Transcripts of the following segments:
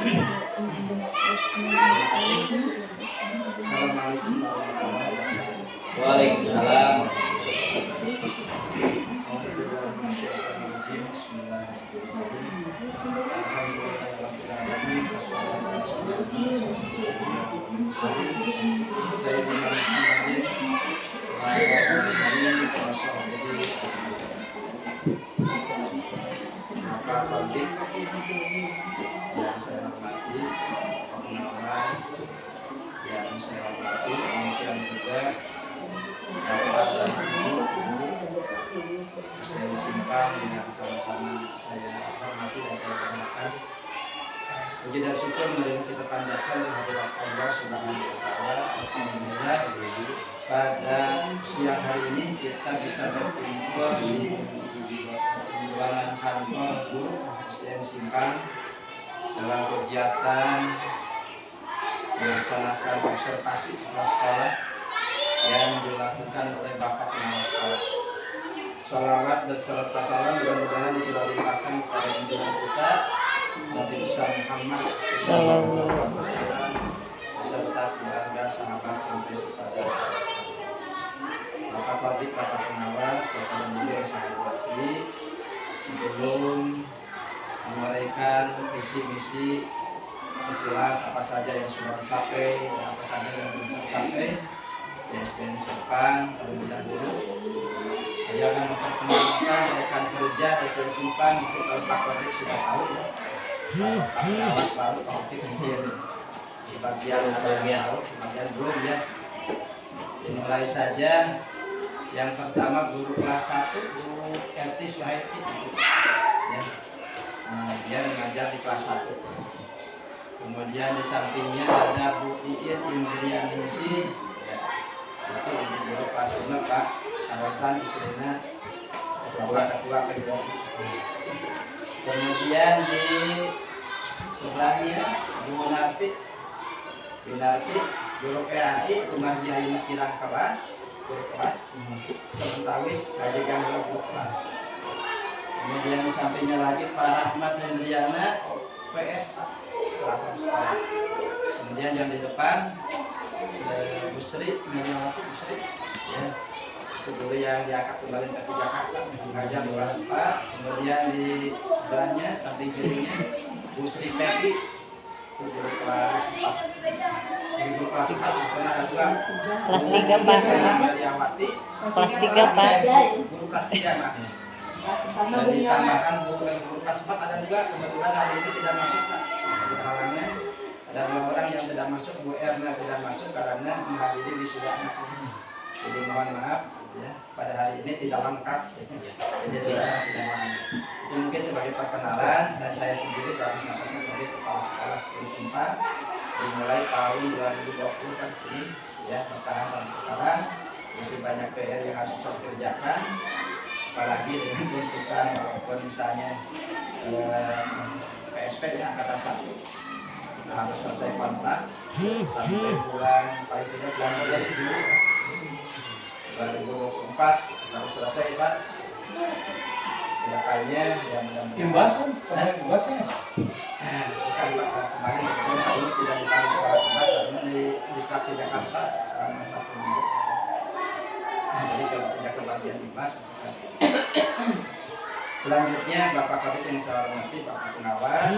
Assalamualaikum warahmatullahi wabarakatuh. Waalaikumsalam. Bapak Publik yang saya hormati, pengawas yang saya hormati, kemudian juga Bapak dan Ibu saya simpang yang sama-sama saya hormati dan saya banggakan. Puji dan syukur marilah kita panjatkan kehadirat Allah Subhanahu wa taala. Alhamdulillah pada siang hari ini kita bisa berkumpul di ruangan kantor guru SDN Simpang dalam kegiatan melaksanakan observasi kepala sekolah yang dilakukan oleh Bapak Kepala Sekolah. Salawat dan serta salam mudah-mudahan dilimpahkan kepada junjungan kita Nabi besar Muhammad sallallahu alaihi wasallam beserta keluarga, sahabat sampai kepada Bapak Publik, Bapak Pengawas, Bapak dan Ibu yang saya hormati. Sebelum memberikan visi-misi sekilas apa saja yang sudah tercapai dan apa saja yang belum tercapai di SDN Simpang terlebih dahulu, saya akan memperkenalkan rekan kerja SDN Simpang. Mungkin kalau Pak Publik sudah tahu ya, Pak Pengawas baru, Pak Publik mungkin sebagian ada yang tahu, sebagian belum ya. Dimulai saja. Yang pertama guru kelas 1, Bu Eti Suhaiti ya. Dia mengajar di kelas 1. Kemudian di sampingnya ada Bu Iit Indrianingsih ya. Itu untuk guru kelas 5 Pak Arasan istrinya ketua kedua. Kemudian di sebelahnya Bu Narti guru PAI Rumah Jaya Kirang kelas sementawis Kajegan guru kelas. Kemudian di sampingnya lagi Pak Rahmat Hendriana PSA kelas sekolah. Kemudian yang di depan Bu Sri Minawati Bu Sri ya, itu dulu yang diangkat kembali ke Jakarta mengajar kelas 4. Kemudian di sebelahnya samping kirinya Bu Sri Pepi itu guru kelas 4. Guru kelas 4 pernah ada juga kelas 3 Pak. Meliawati Kelas 3 Pak. Guru kelas 3 Pak. Dan ditambahkan guru kelas 4 ada juga, kebetulan hari ini tidak masuk Pak. Ada halangan, ada 2 orang yang tidak masuk. Bu Erna tidak masuk karena menghadiri wisuda anak. Jadi mohon maaf ya, pada hari ini tidak lengkap. Jadi tidak masuk. Itu mungkin sebagai perkenalan, dan saya sendiri baru sebagai kepala sekolah di Simpang dimulai tahun 2020 kan sini ya, bertahan sampai sekarang. Masih banyak PR yang harus saya kerjakan, apalagi dengan tuntutan walaupun misalnya PSP ya, angkatan 1 kita harus selesai kontrak sampai bulan paling tidak bulan Januari 2024 harus selesai Pak. Makanya yang Imbasan, imbasnya. bukan Pak, kemarin tahun tidak dipanggil sekolah kelas karena di Kaki Jakarta selama 1 minggu. Jadi kalau tidak kebagian imbas. Selanjutnya Bapak Kabit yang saya hormati, Bapak Pengawas,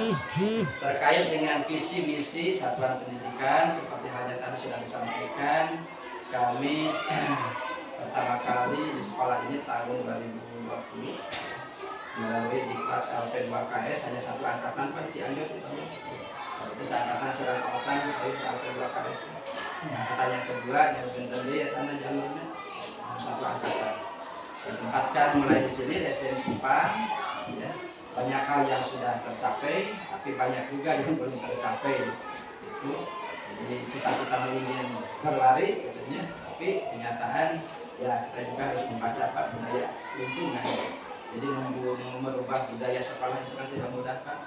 terkait dengan visi misi satuan pendidikan seperti halnya tadi sudah disampaikan, kami pertama kali di sekolah ini tahun 2020 melalui diklat LP2KS hanya 1 angkatan Pak Cianjur itu. Itu seangkatan serangkatan dari LP2KS. Angkatan yang kedua yang bentar ya tanah jalurnya 1 angkatan. Ditempatkan mulai di sini di SDN Simpang ya. Banyak hal yang sudah tercapai, tapi banyak juga yang belum tercapai. Itu jadi cita-cita ingin berlari katanya, tapi kenyataan ya kita juga harus membaca Pak budaya lingkungan. Jadi merubah budaya sekolah itu kan tidak mudah Pak.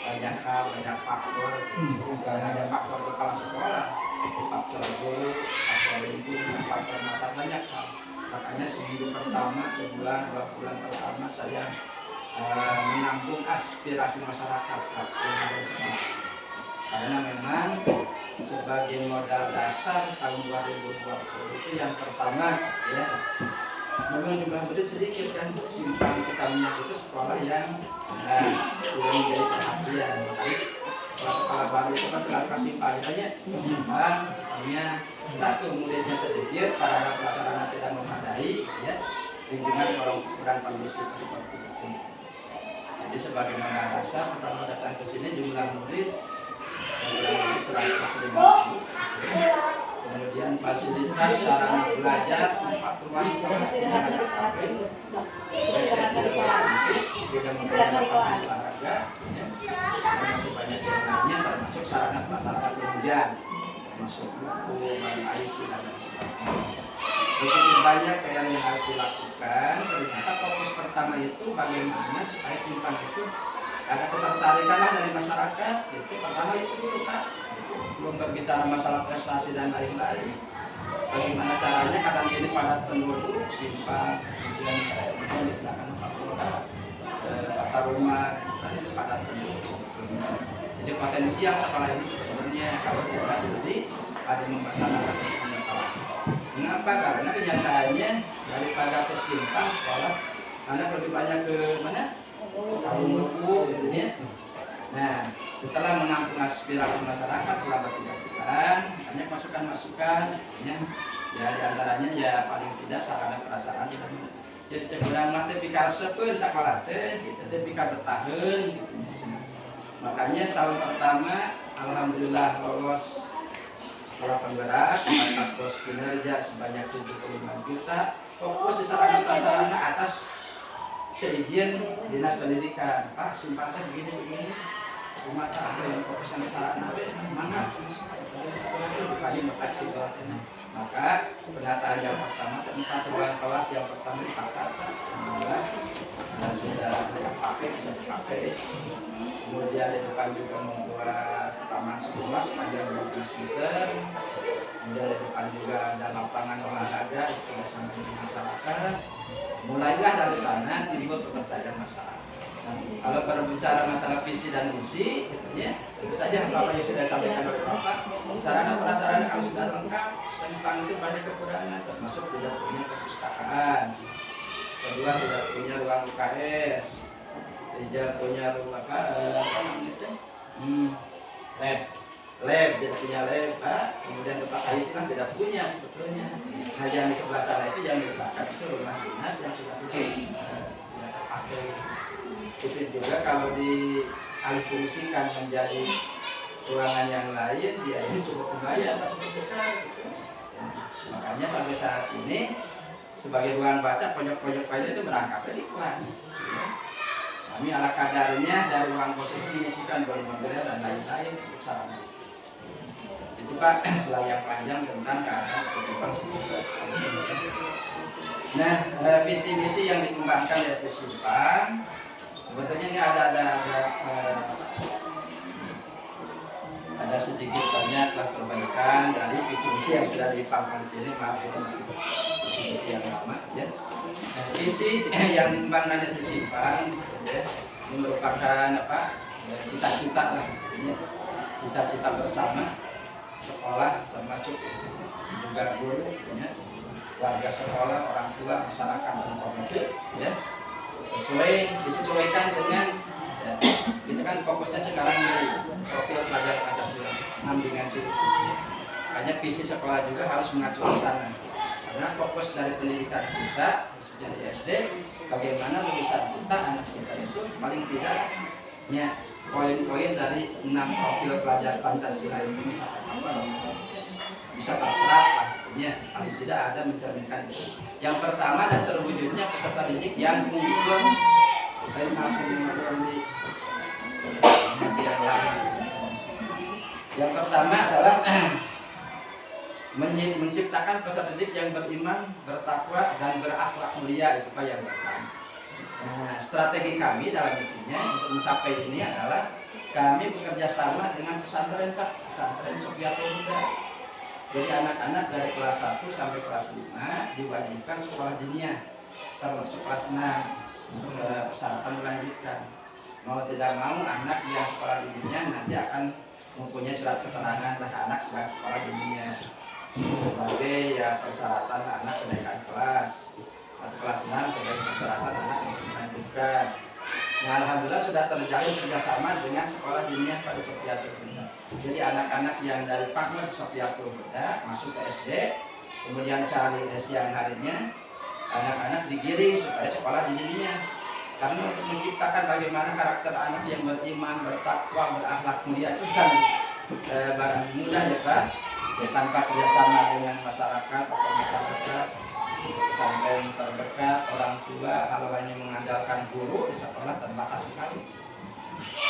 Banyak hal, banyak faktor, bukan hanya faktor kepala sekolah, faktor guru, faktor lingkungan, faktor masa, banyak hal. Makanya seminggu pertama, sebulan, 2 bulan pertama saya menampung aspirasi masyarakat Pak yang ada di sekolah. sebagai modal dasar tahun 2020 itu yang pertama ya, memang jumlah murid sedikit kan. Simpang Citaminyak itu sekolah yang tidak menjadi perhatian. Makanya sekolah baru itu kan selalu kasih payahnya simpang, hanya satu muridnya sedikit, sarana prasarana tidak memadai, ya, lingkungan orang kurang kondusif seperti itu. Jadi sebagaimana dasar pertama datang ke sini jumlah murid kurang lebih 150. Kemudian fasilitas sarana belajar 4 ruang kelas tidak ada kafe, tidak olahraga, masih banyak yang lainnya termasuk sarana prasarana penunjang, termasuk buku, bahan air, dan sebagainya. Begitu banyak yang harus dilakukan. Ternyata fokus pertama itu bagaimana supaya simpang itu ada ketertarikan lah dari masyarakat. Itu pertama itu dulu Pak. Belum berbicara masalah prestasi dan lain-lain. Bagaimana caranya kadang ini padat penduduk simpang, kemudian di belakang Kapolda, kata rumah, tadi itu padat penduduk. Jadi potensial sekolah ini sebenarnya kalau tidak jadi ada masyarakat yang menyekolahkan. Mengapa? Karena kenyataannya daripada ke simpang sekolah, anak lebih banyak ke mana? Kampung Lugu, gitu ya. Nah, setelah menampung aspirasi masyarakat selama 3 bulan, banyak masukan-masukan, ya diantaranya ya paling tidak sarana prasarana tidak. Jadi cekurang mah teh pikir sepeun sakola teh, gitu teh pikir bertahan, gitu. Makanya tahun pertama, alhamdulillah lolos sekolah penggerak, 4 kos kinerja sebanyak 75 juta, fokus di sarana prasarana atas seizin dinas pendidikan. Pak, simpangnya begini, rumah tak ada yang fokuskan sarana, mana? Bukannya bertaksi ini. Maka penataan yang pertama, 4 ruang kelas yang pertama dipakai, dan sudah dipakai, bisa dipakai. Kemudian di depan juga membuat taman sekolah sepanjang 12 meter. Kemudian di depan juga ada lapangan olahraga bersama dengan masyarakat. Mulailah dari sana timbul kepercayaan masyarakat. Nah, kalau berbicara masalah visi dan misi, tentu saja Bapak yang sudah sampaikan oleh Bapak, sarana prasarana kalau sudah lengkap, simpang itu banyak kekurangan, termasuk tidak punya perpustakaan, kedua tidak punya ruang UKS, tidak punya ruang apa namanya itu, lab tidak punya lab, kemudian tempat IT kan tidak punya sebetulnya. Nah yang di sebelah sana itu yang diletakkan itu rumah dinas yang sudah tidak terpakai. Itu juga kalau dialihfungsikan menjadi ruangan yang lain, dia ini cukup lumayan, cukup besar. Gitu. Makanya sampai saat ini sebagai ruang baca pojok-pojok pojok itu merangkapnya di kelas. Ya. Kami ala kadarnya dari ruang kos itu diisikan boleh dan lain-lain untuk sarana. Itu Pak selain yang panjang tentang keadaan kehidupan sekolah. Nah, visi-misi yang dikembangkan di SD Simpang, sebetulnya ini ada sedikit banyaklah perbaikan dari visi-misi yang sudah dipangkas di sini. Maaf itu masih visi-misi yang lama ya. Nah, visi yang dikembangkan di SD Simpang ya, ini merupakan apa? Cita-cita lah, cita-cita bersama sekolah termasuk juga guru ya, warga sekolah, orang tua, masyarakat dan komunitas ya, disesuaikan dengan ya, kita kan fokusnya sekarang di profil pelajar Pancasila 6 dimensi. Makanya visi sekolah juga harus mengacu ke sana karena fokus dari pendidikan kita khususnya di SD bagaimana lulusan kita, anak kita itu paling tidak ya poin-poin dari 6 profil pelajar Pancasila ini bisa terserap lah, ya paling tidak ada mencerminkan itu. Yang pertama dan terwujudnya peserta didik yang unggul dari di masih yang lain. Yang pertama adalah menciptakan peserta didik yang beriman, bertakwa dan berakhlak mulia, itu Pak yang pertama. Nah, strategi kami dalam misinya untuk mencapai ini adalah kami bekerja sama dengan pesantren Pak, pesantren Sugiarto Bunda. Jadi anak-anak dari kelas 1 sampai kelas 5 diwajibkan sekolah diniyah, termasuk kelas 6 untuk persyaratan melanjutkan. Mau tidak mau anak yang sekolah diniyah nanti akan mempunyai surat keterangan anak sedang sekolah dunia sebagai ya persyaratan anak kenaikan kelas, atau kelas 6 sebagai persyaratan anak untuk melanjutkan. Nah, alhamdulillah sudah terjalin kerjasama dengan sekolah dunia pada Sofiatul Huda. Jadi anak-anak yang dari Pakmat Sofiatul Huda masuk ke SD, kemudian cari siang harinya anak-anak digiring supaya sekolah di dunia. Karena untuk menciptakan bagaimana karakter anak yang beriman, bertakwa, berakhlak mulia itu kan barang mudah ya Pak. Ya, tanpa kerjasama dengan masyarakat atau masyarakat sampai terdekat orang tua, kalau hanya mengandalkan guru di sekolah terbatas sekali.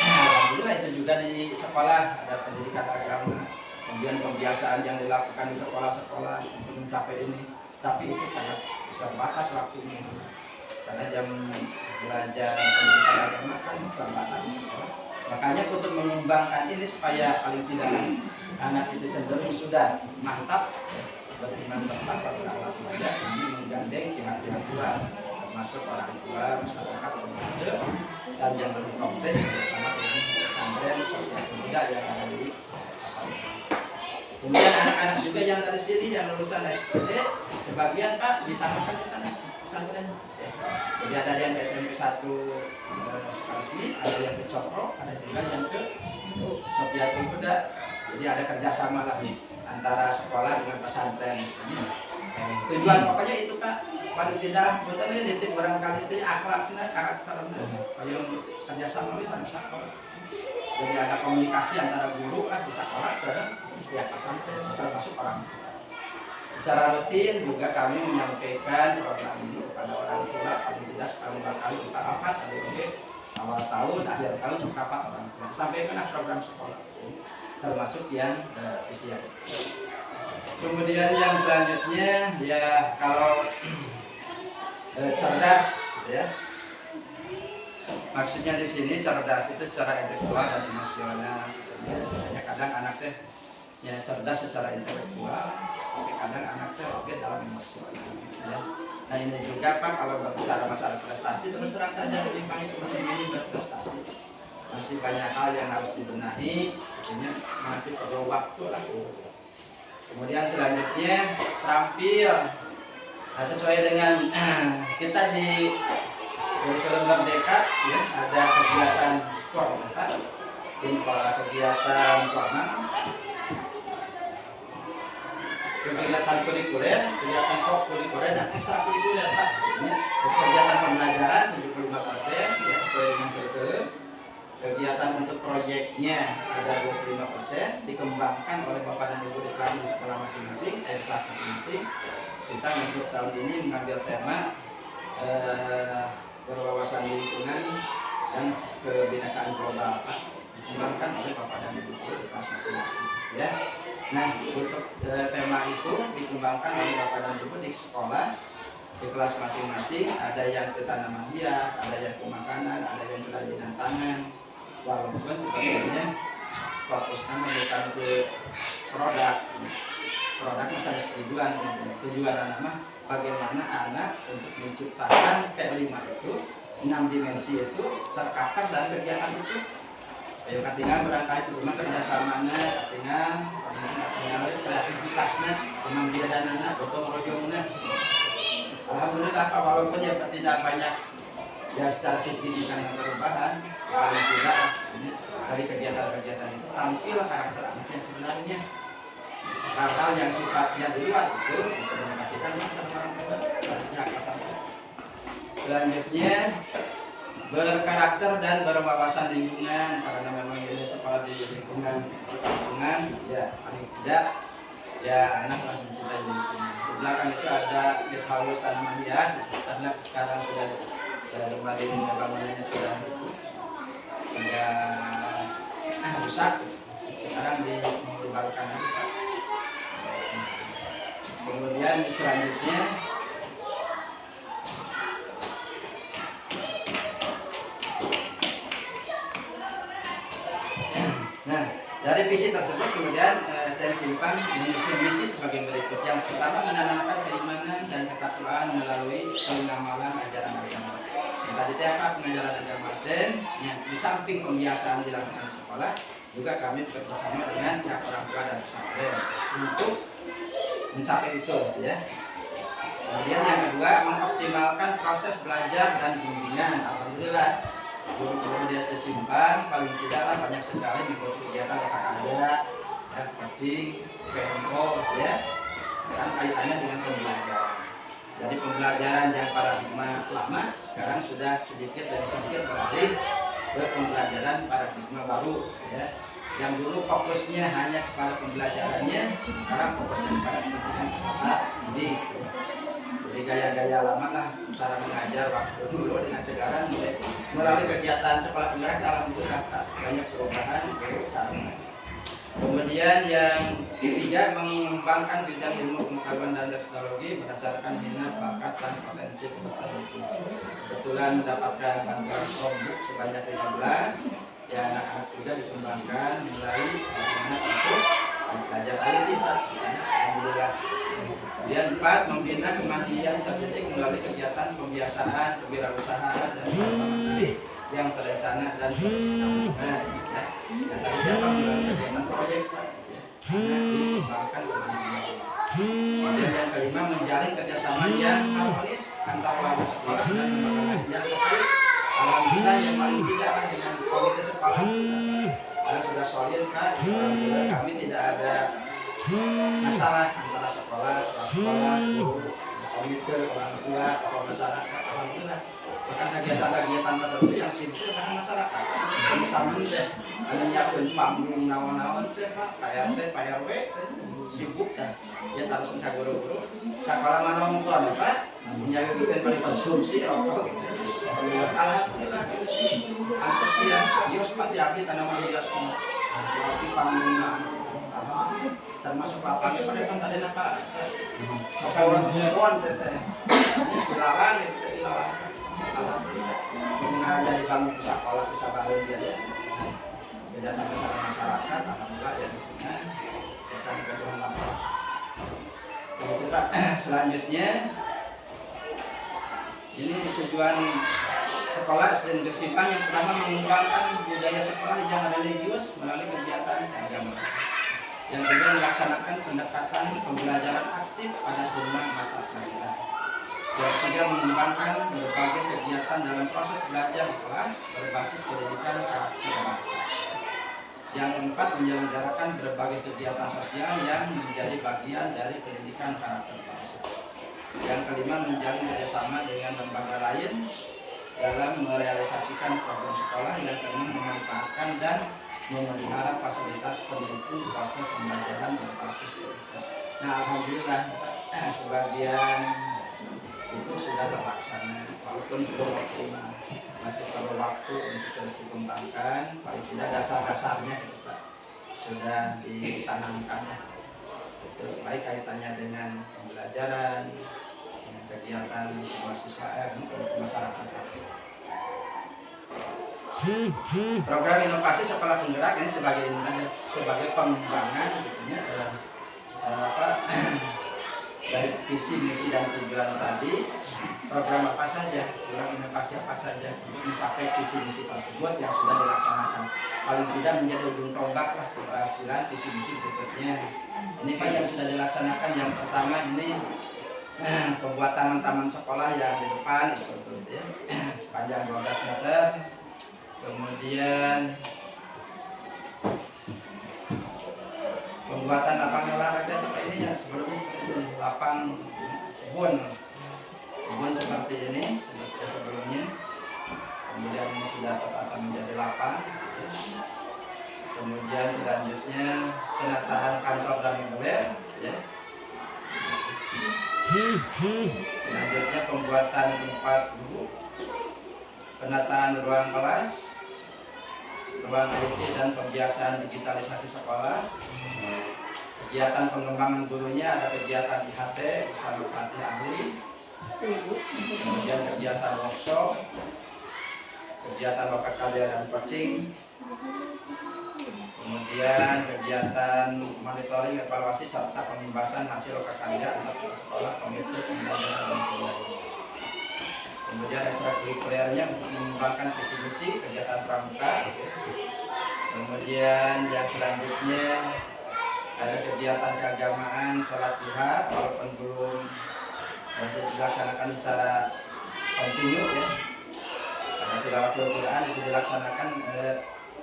Alhamdulillah itu juga di sekolah ada pendidikan agama, kemudian pembiasaan yang dilakukan di sekolah-sekolah untuk mencapai ini. Tapi itu sangat terbatas waktunya. Karena jam belajar pendidikan agama kan terbatas di sekolah. Makanya untuk mengembangkan ini supaya paling tidak anak itu cenderung sudah mantap beriman, bertakwa, berakhlak mulia, kami menggandeng pihak-pihak luar termasuk orang tua, masyarakat, pemuda dan yang lebih komplit bersama dengan pesantren Sofiatul Huda yang ada di kemudian anak-anak juga yang dari sini yang lulusan SD sebagian Pak disamakan di sana pesantren. Jadi ada yang ke SMP 1 resmi, ada yang ke Cokro, ada juga yang ke Sofiatul Huda. Jadi ada kerjasama lah antara sekolah dengan pesantren. Tujuan pokoknya itu Pak, paling tidak betul ini titik barangkali itu akhlaknya, karakternya, yang kerjasama bisa sekolah. Jadi ada komunikasi antara guru kan di sekolah dan pihak pesantren termasuk orang tua. Secara rutin juga kami menyampaikan program ini kepada orang tua, paling tidak setahun berkali kita rapat, awal tahun, akhir tahun juga rapat orang tua. Sampaikan program sekolah, termasuk yang usia. Kemudian yang selanjutnya ya kalau cerdas, ya. Maksudnya di sini cerdas itu secara intelektual dan emosional. Ya, kadang anaknya ya cerdas secara intelektual, tapi kadang anaknya lebih dalam emosional. Ya. Nah ini juga Pak kalau berbicara masalah prestasi terus terang saja Simpang itu masih minim berprestasi, masih banyak hal yang harus dibenahi, artinya masih perlu waktu lah. Kemudian selanjutnya terampil, nah, sesuai dengan kita di kurikulum Merdeka ya ada kegiatan formal, kegiatan formal, kegiatan kurikuler, kegiatan kurikuler dan ekstrakurikuler Pak. Ini kegiatan pembelajaran 75% ya sesuai dengan kurikulum. Kegiatan untuk proyeknya ada 25% dikembangkan oleh Bapak dan Ibu di kelas di sekolah masing-masing, kelas masing-masing. Kita untuk tahun ini mengambil tema berwawasan lingkungan dan kebinekaan global Pak, dikembangkan oleh Bapak dan Ibu di kelas masing-masing ya. Nah untuk tema itu dikembangkan oleh Bapak dan Ibu di sekolah di kelas masing-masing, ada yang ke tanaman hias, ada yang ke makanan, ada yang ke kerajinan tangan. Walaupun sebetulnya fokusnya bukan ke produk misalnya tujuan anak bagaimana anak untuk menciptakan P5 itu 6 dimensi itu terkapar dalam kegiatan itu. Ayo katingan barangkali itu rumah kerjasamanya, katingan kreativitasnya, pemanggilannya, gotong royongnya. Alhamdulillah Pak, walaupun ya tidak banyak ya secara signifikan yang perubahan, paling tidak ini dari kegiatan-kegiatan itu tampil karakter anak yang sebenarnya. Hal-hal yang sifatnya di luar itu dikomunikasikan sama orang tua, artinya apa. Selanjutnya berkarakter dan berwawasan lingkungan, karena memang ini sekolah di lingkungan ya paling tidak ya anak lah mencintai lingkungan. Di belakang itu ada guest house tanaman hias, karena sekarang sudah kembali bangunannya sudah rusak, sekarang dibarukan lagi Pak. Kemudian selanjutnya nah dari visi tersebut kemudian saya Simpang menyusun misi sebagai berikut. Yang pertama menanamkan keimanan dan ketakwaan melalui pengamalan ajaran agama. Yang tadi apa pengajaran agama dan yang di samping pembiasaan dilakukan di sekolah juga kami bekerjasama dengan pihak orang tua dan pesantren untuk mencapai itu ya. Kemudian yang kedua, mengoptimalkan proses belajar dan bimbingan. Alhamdulillah guru-guru di SD Simpang paling tidaklah banyak sekali mengikuti kegiatan olahraga, ya, coaching, PMO ya, kan kaitannya dengan pembelajaran. Jadi pembelajaran yang paradigma lama sekarang sudah sedikit demi sedikit beralih ke pembelajaran paradigma baru ya. Yang dulu fokusnya hanya kepada pembelajarannya, sekarang fokusnya kepada pendidikan peserta didik. Jadi gaya-gaya lama lah cara mengajar waktu dulu dengan sekarang melalui kegiatan sekolah penggerak alhamdulillah banyak perubahan untuk cara mengajar. Kemudian yang ketiga, mengembangkan bidang ilmu pengetahuan dan teknologi berdasarkan minat, bakat, dan potensi peserta didik. Kebetulan mendapatkan bantuan Chromebook sebanyak 15. Ya, anak-anak juga dikembangkan mulai minat untuk belajar IT. Alhamdulillah. Kemudian 4, membina kemandirian peserta didik melalui kegiatan pembiasaan, kewirausahaan, dan yang terencana dan bersambungan. Yang tadi dapat melalui kegiatan proyek dikembangkan kemandirian. Kemudian yang kelima, menjalin kerjasama yang harmonis antara sekolah dan lembaga yang terkait. Alhamdulillah yang paling tidak dengan komite sekolah sudah solid kan. Alhamdulillah kami tidak ada masalah antara sekolah, guru, komite, orang tua, atau masyarakat. Alhamdulillah. Bahkan kegiatan-kegiatan tertentu yang sibuk dengan masyarakat. Bersama deh, ada nyiapin panggung nawan-nawan teh Pak, PRT, PRW sibuk dah. Ya harus entah guru-guru. Sekolah mana nonton Pak, menjaga pada konsumsi rokok gitu. Alhamdulillah itu sih antusias. Yos Pak diambil tanaman hias semua. Tapi panggung termasuk lapangan pada kan tadi apa? Pohon teteh. Ilalang itu ilalang. Alhamdulillah. Mengajar di bangku sekolah bisa bangun dia ya. Beda sama masyarakat, alhamdulillah ya. Kesan kedua apa? Itu Pak. Selanjutnya ini tujuan sekolah SD Negeri Simpang yang pertama mengembangkan budaya sekolah yang religius melalui kegiatan agama. Yang kedua, melaksanakan pendekatan pembelajaran aktif pada semua mata pelajaran. Yang ketiga, mengembangkan berbagai kegiatan dalam proses belajar di kelas berbasis pendidikan karakter bangsa. Yang keempat, menyelenggarakan berbagai kegiatan sosial yang menjadi bagian dari pendidikan karakter bangsa. Yang kelima, menjalin kerjasama dengan lembaga lain dalam merealisasikan program sekolah. Yang keenam, memanfaatkan dan memelihara fasilitas pendukung proses pembelajaran berbasis pendidikan. Nah, alhamdulillah sebagian itu sudah terlaksana, walaupun belum optimal, masih perlu waktu untuk terus dikembangkan. Paling tidak dasar-dasarnya gitu Pak sudah ditanamkan. Itu baik kaitannya dengan pembelajaran, dengan kegiatan mahasiswa masyarakat. Program inovasi sekolah penggerak ini sebagai pengembangan gitu ya, dari visi, misi dan tujuan tadi. Program apa saja, program inovasi apa saja untuk mencapai visi misi tersebut yang sudah dilaksanakan. Paling tidak menjadi ujung tombak lah keberhasilan visi misi berikutnya. Ini Pak yang sudah dilaksanakan. Yang pertama ini pembuatan taman sekolah yang di depan itu ya, sepanjang 12 meter. Kemudian pembuatan lapangan olahraga Pak ini yang sebelumnya seperti ini, lapang kebun seperti ini seperti sebelumnya. Kemudian ini sudah tertata menjadi lapang. Kemudian selanjutnya penataan kantor dan mobil ya. Selanjutnya pembuatan tempat duduk, penataan ruang kelas, ruang IT dan pembiasaan digitalisasi sekolah. Kegiatan pengembangan gurunya ada kegiatan IHT bersama pelatih ahli, kemudian kegiatan workshop, kegiatan lokal karya dan coaching, kemudian kegiatan monitoring, evaluasi serta pembahasan hasil lokal karya antar sekolah, komite pembelajaran dan pembelajaran. Kemudian ekstrakurikulernya untuk mengembangkan visi misi kegiatan pramuka, Kemudian yang selanjutnya ada kegiatan keagamaan sholat duha, walaupun belum masih dilaksanakan secara kontinu ya. Pada tilawatul Quran itu dilaksanakan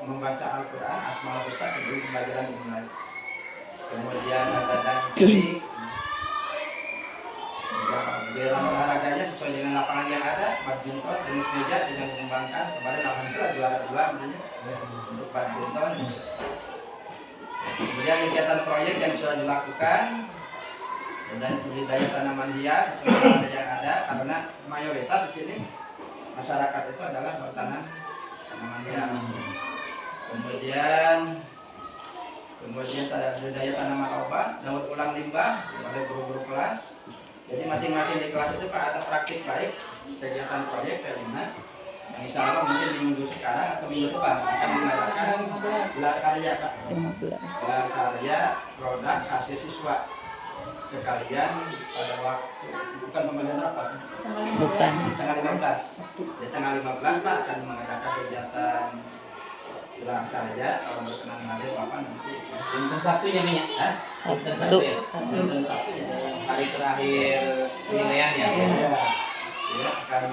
membaca Al-Quran Asmaul Husna sebelum pembelajaran dimulai. Kemudian ada dancing, kegiatan olahraganya sesuai dengan lapangan yang ada, badminton, tenis meja dengan mengembangkan. Kemarin alhamdulillah juara 2 tentunya untuk badminton. Kemudian kegiatan proyek yang sudah dilakukan dan budidaya tanaman hias sesuai dengan yang ada, karena mayoritas di sini masyarakat itu adalah bertanam tanaman hias. Kemudian budidaya tanaman obat, daur ulang limbah oleh guru-guru kelas. Jadi masing-masing di kelas itu Pak ada praktik baik kegiatan proyek P5. Insya Allah mungkin di minggu sekarang atau minggu depan akan mengadakan gelar karya Pak. Gelar karya produk hasil siswa sekalian pada waktu bukan pembelian rapat. Bukan. Tanggal 15. Di tanggal 15 Pak akan mengadakan kegiatan gelar karya kalau berkenan hadir Bapak nanti. Dinten Sabtunya minyak. Dinten Sabtu ya. Dinten Sabtu ya. Hari terakhir penilaiannya. Ya akan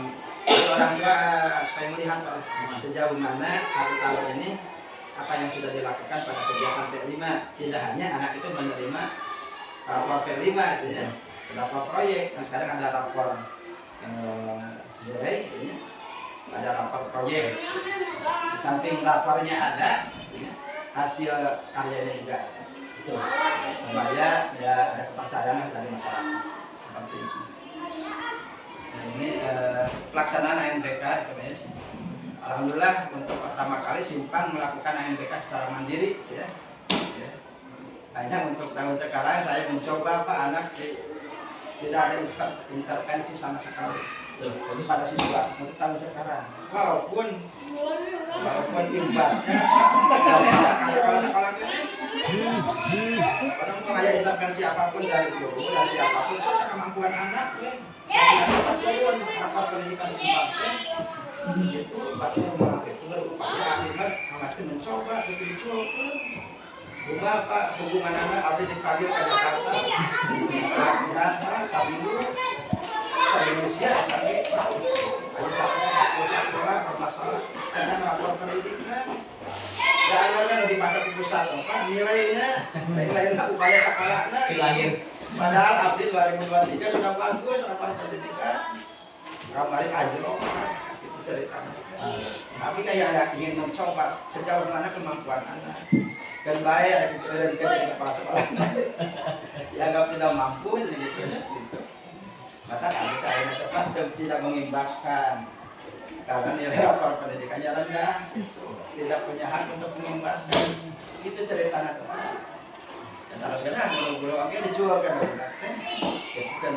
orang tua supaya melihat Pak, sejauh mana 1 tahun ini apa yang sudah dilakukan pada kegiatan P5. Tidak hanya anak itu menerima rapor P5 itu ya, rapor proyek. Nah, sekarang ada rapor ini ada rapor proyek. Di samping rapornya ada, ya, hasil karyanya juga ada. Supaya ya ada kepercayaan dari masyarakat seperti itu. Nah, ini pelaksanaan ANBK itu. Alhamdulillah untuk pertama kali Simpang melakukan ANBK secara mandiri ya. Hanya untuk tahun sekarang saya mencoba Pak anak tidak ada intervensi sama sekali pada siswa untuk tahun sekarang. Walaupun imbasnya sekolah-sekolah ini padahal untuk ada intervensi apapun dari guru dan siapapun soal kemampuan anak ya. Apa pendidikan Simpang itu batu rumah itu berupaya akhirnya mengatur mencoba betul. Bapak hubungan anak abdi dipanggil ke Jakarta, latihan Sabtu, Indonesia tadi, ada pusat sekolah bermasalah dengan rapor pendidikan. Dan kan dibaca di pusat, apa nilainya, nilainya upaya sekolahnya. Padahal abdi 2023 sudah bagus rapor pendidikan. Kemarin aja itu ceritanya. Tapi kayak ingin mencoba sejauh mana kemampuan anak. Dan bayar dari kepala sekolah yang tidak mampu gitu. Maka kami saya tetap tidak mengimbaskan karena nilai rapor pendidikannya rendah, tidak punya hak untuk mengimbaskan. Itu ceritanya teman. Dan harus kena guru-guru oke dijual kan itu kan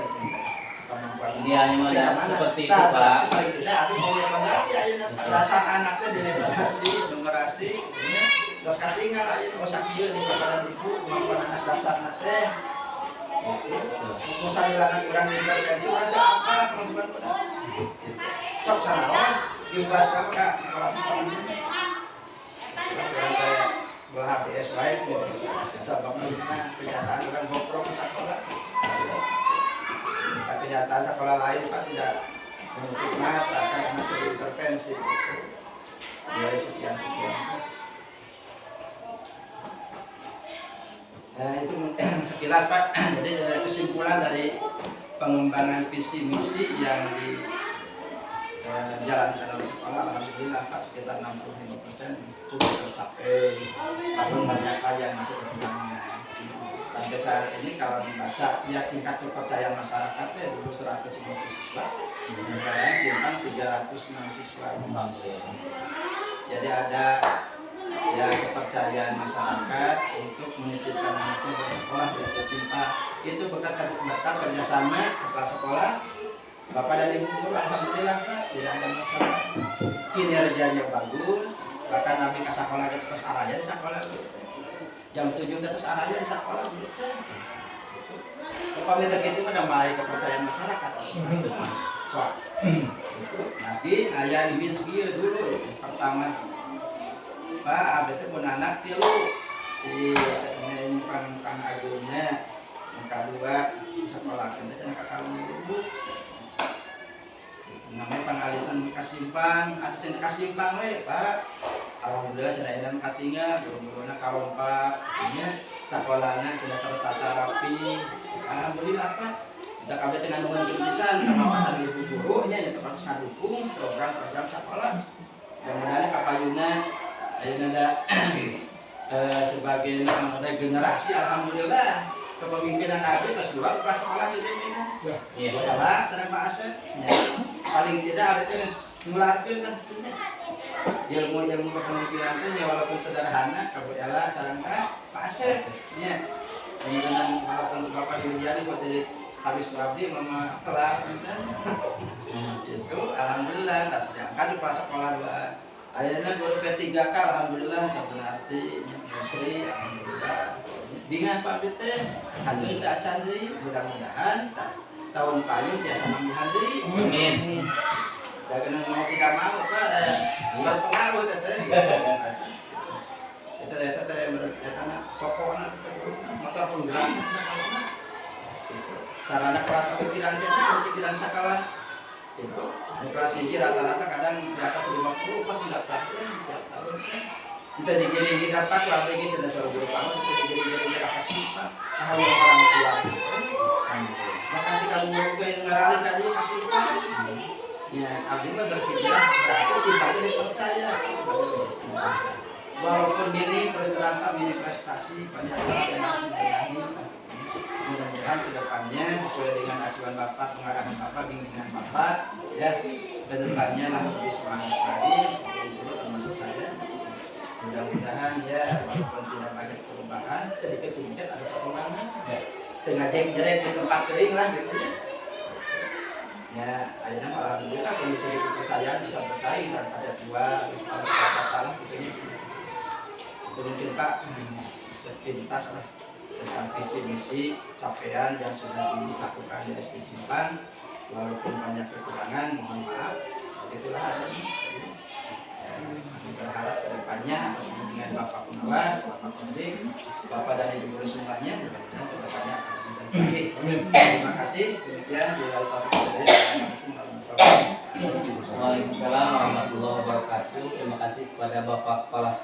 kemampuan. Idealnya ada seperti itu Pak. Paling tidak aku mau rekomendasi aja dasar anaknya diliterasi, numerasi, terus katingal aja usah kieu di kepada ibu kemampuan anak dasar teh. Musa dilarang kurang intervensi aja apa kemampuan anak. Sok sanaos imbas ka sekolah-sekolah ini. Kurang kayak belah HBS lain sebabnya kenyataan bukan GoPro ke sekolah. Kenyataan sekolah lain Pak tidak menutup mata karena intervensi. Dari sekian. Nah itu sekilas Pak. Jadi kesimpulan dari pengembangan visi misi yang dijalankan oleh sekolah, alhamdulillah Pak sekitar 65% sudah tercapai. Namun banyak hal yang masih berkembang. Sampai saat ini kalau dibaca ya tingkat kepercayaan masyarakatnya dulu 150 siswa, sekarang Simpang 306 siswa. Jadi ada ya kepercayaan masyarakat untuk menitipkan anaknya bersekolah di Simpang. Itu berkat kerjasama kepala sekolah, Bapak dan Ibu guru, alhamdulillah Pak tidak ada masalah. Kinerjanya bagus, bahkan Nabi ke sekolah terus arahnya di sekolah. Jam 7 terus arahnya di sekolah gitu. Upami begitu pada mulai kepercayaan masyarakat. Soal. Nanti ayah di miskin dulu pertama Pak abdi teh pun anak tilu si ini Kang Agungnya yang kedua sekolahkeun teh cenah ka Ibu namanya pangalitan Kasimpang atau cenah Kasimpang we Pak alhamdulillah cenah edan katinga guru-guruna kalompat nya sakolahna cenah tertata rapi alhamdulillah Pak da kabeh teh nganuhun pisan kawasan ibu guru nya yang terus ngadukung program-program sekolah mudah-mudahan kapayuna ayeuna da sebagai ada generasi alhamdulillah kepemimpinan Abi terus dua kelas sekolah di Demina. Iya. Salah cara Pak Asep. Ya. Paling tidak ada yang nularkeun lah. Ilmu-ilmu kepemimpinan teh walaupun sederhana kabeh sareng Pak Asep. Ya. Dengan walaupun Bapak Yuliani buat jadi habis abdi mama kelar itu alhamdulillah tak sedangkan di kelas sekolah 2 akhirnya guru P3K alhamdulillah berarti Sri alhamdulillah bingan Pak BT anu teh acan deui mudah-mudahan tahun payung tiasa manggihan deui Amin. jangan mau tidak mau Pak berpengaruh teh eta teh pokokna motor penggerak sarana kelas pikiran pikiran sekelas itu di kelas ini rata-rata kadang di atas 50 Pak mendaftarkan tiap tahun kan kita digiring dapat lah lagi sudah selalu berpanggil kita digiring kasih Pak hal yang orang tua maka ketika mengumpulkan yang ngeralin tadi kasih Pak ya abdi mah berpikiran berarti sifatnya dipercaya walaupun ini terus terang Pak ini prestasi banyak yang harus dibenahi mudah-mudahan kedepannya sesuai dengan acuan Bapak, pengarahan Bapak, bimbingan Bapak ya kedepannya lebih semangat lagi guru termasuk saya mudah-mudahan ya walaupun tidak banyak perubahan sedikit-sedikit ada perkembangan tengah jelek di tempat kering lah gitu ya akhirnya alhamdulillah kondisi kepercayaan bisa bersaing ada dua bisa salah gitu itu mungkin Pak sepintas lah tentang visi misi capaian yang sudah dilakukan di SD Simpang walaupun banyak kekurangan mohon maaf itulah adanya berharap ke depannya atas bimbingan Bapak Pengawas, Bapak Pendidik, Bapak dan Ibu guru semuanya mudah-mudahan ke depannya akan lebih baik. Terima kasih. Demikian billahi taufiq wal hidayah. Waalaikumsalam warahmatullahi wabarakatuh. Terima kasih kepada Bapak Kepala Sekolah